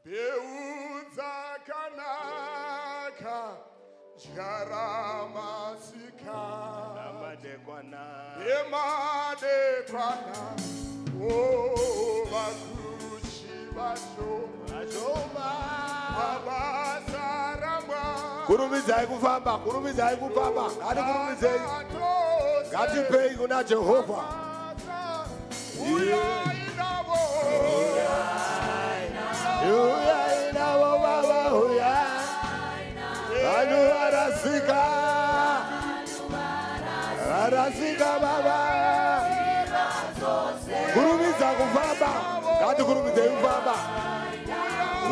Beuza kanaka Jaramasika Emadekwana Oh Bakuchi Basho Abasarama Kurumizai kufamba Adi kurumizai Gati pei kuna Jehovah Arasika baba Kurumiza kufamba Gati kurumizai kufamba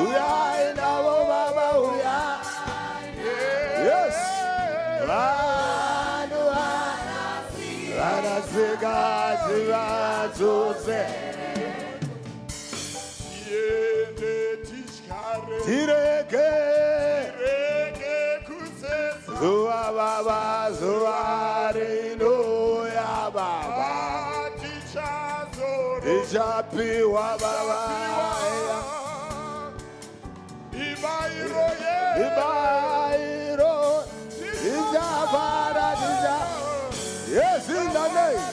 Uya inawo baba uya Yes Arasika ziva zose Tireke Zua baba Zuarino ya baba Tichapi wa baba Ibairo Ijabara Dija Yes in the name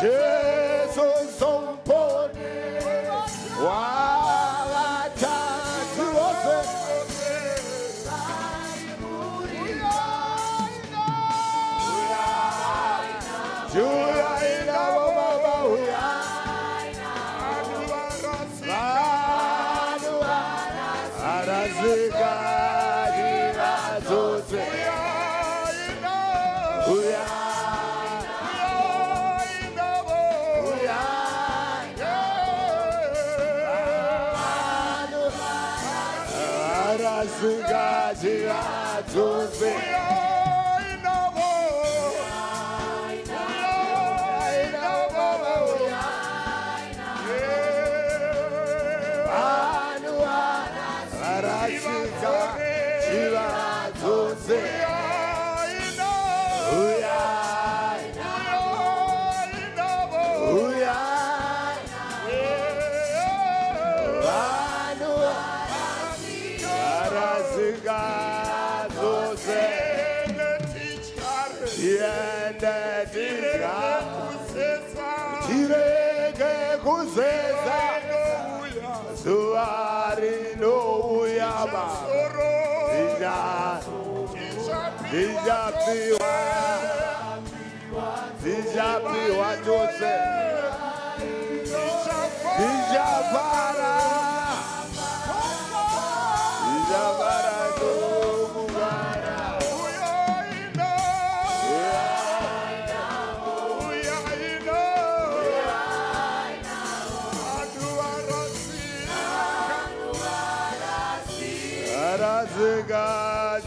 Jesus on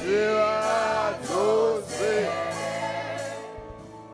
Jiva